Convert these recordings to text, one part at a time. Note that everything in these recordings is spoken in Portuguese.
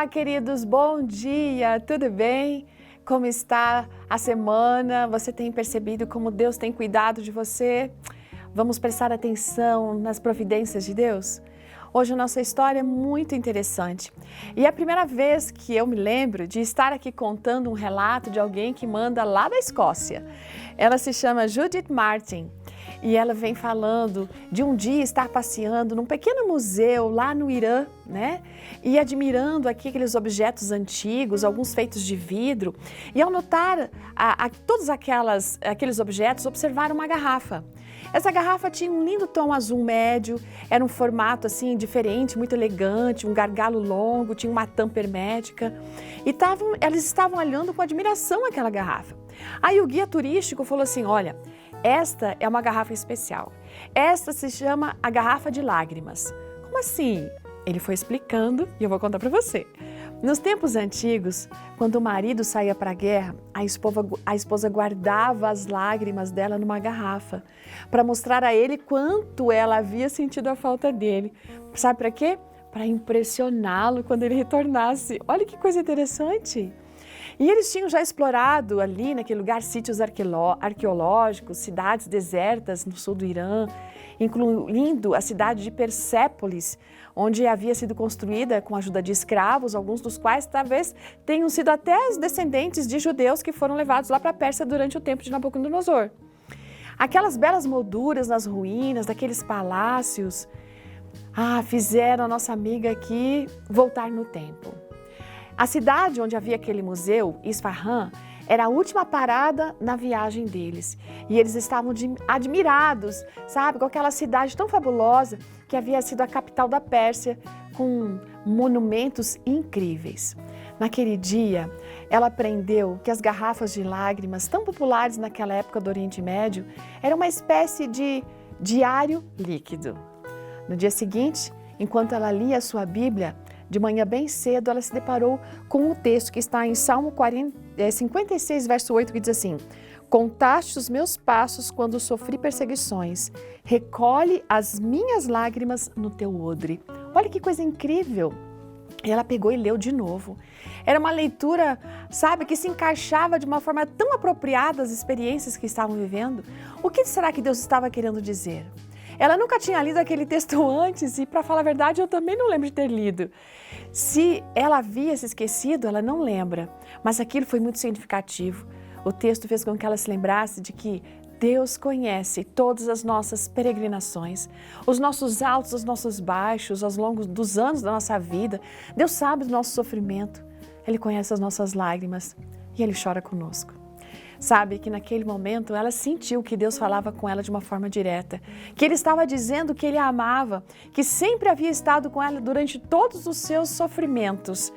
queridos, bom dia, tudo bem? Como está a semana? Você tem percebido como Deus tem cuidado de você? Vamos prestar atenção nas providências de Deus? Hoje a nossa história é muito interessante e é a primeira vez que eu me lembro de estar aqui contando um relato de alguém que manda lá da Escócia. Ela se chama Judith Martin. E ela vem falando de um dia estar passeando num pequeno museu lá no Irã, né? E admirando aqui aqueles objetos antigos, alguns feitos de vidro. E ao notar todos aqueles objetos, observaram uma garrafa. Essa garrafa tinha um lindo tom azul médio, era um formato assim diferente, muito elegante, um gargalo longo, tinha uma tampa hermética. E elas estavam olhando com admiração aquela garrafa. Aí o guia turístico falou assim, olha, esta é uma garrafa especial. Esta se chama a garrafa de lágrimas. Como assim? Ele foi explicando e eu vou contar para você. Nos tempos antigos, quando o marido saía para a guerra, a esposa guardava as lágrimas dela numa garrafa para mostrar a ele quanto ela havia sentido a falta dele. Sabe para quê? Para impressioná-lo quando ele retornasse. Olha que coisa interessante! E eles tinham já explorado ali naquele lugar sítios arqueológicos, cidades desertas no sul do Irã, incluindo a cidade de Persépolis, onde havia sido construída com a ajuda de escravos, alguns dos quais talvez tenham sido até os descendentes de judeus que foram levados lá para a Pérsia durante o tempo de Nabucodonosor. Aquelas belas molduras nas ruínas daqueles palácios, fizeram a nossa amiga aqui voltar no tempo. A cidade onde havia aquele museu, Isfahan, era a última parada na viagem deles. E eles estavam admirados, sabe, com aquela cidade tão fabulosa que havia sido a capital da Pérsia, com monumentos incríveis. Naquele dia, ela aprendeu que as garrafas de lágrimas, tão populares naquela época do Oriente Médio, eram uma espécie de diário líquido. No dia seguinte, enquanto ela lia a sua Bíblia, de manhã bem cedo, ela se deparou com um texto que está em Salmo 56, verso 8, que diz assim: Contaste os meus passos quando sofri perseguições, recolhe as minhas lágrimas no teu odre. Olha que coisa incrível! E ela pegou e leu de novo. Era uma leitura, sabe, que se encaixava de uma forma tão apropriada às experiências que estavam vivendo. O que será que Deus estava querendo dizer? Ela nunca tinha lido aquele texto antes e, para falar a verdade, eu também não lembro de ter lido. Se ela havia se esquecido, ela não lembra, mas aquilo foi muito significativo. O texto fez com que ela se lembrasse de que Deus conhece todas as nossas peregrinações, os nossos altos, os nossos baixos, ao longo dos anos da nossa vida. Deus sabe do nosso sofrimento, Ele conhece as nossas lágrimas e Ele chora conosco. Sabe que naquele momento ela sentiu que Deus falava com ela de uma forma direta, que Ele estava dizendo que Ele a amava, que sempre havia estado com ela durante todos os seus sofrimentos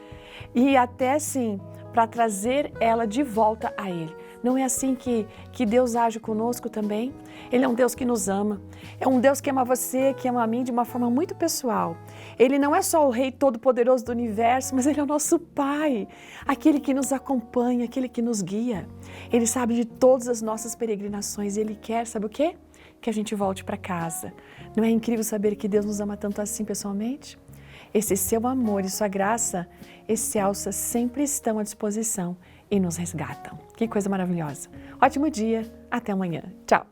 e até sim para trazer ela de volta a Ele. Não é assim que Deus age conosco também? Ele é um Deus que nos ama, é um Deus que ama você, que ama a mim de uma forma muito pessoal. Ele não é só o Rei Todo-Poderoso do Universo, mas Ele é o nosso Pai, aquele que nos acompanha, aquele que nos guia. Ele sabe de todas as nossas peregrinações e Ele quer, sabe o quê? Que a gente volte para casa. Não é incrível saber que Deus nos ama tanto assim pessoalmente? Esse seu amor e sua graça excelsa sempre estão à disposição e nos resgatam. Que coisa maravilhosa. Ótimo dia, até amanhã. Tchau.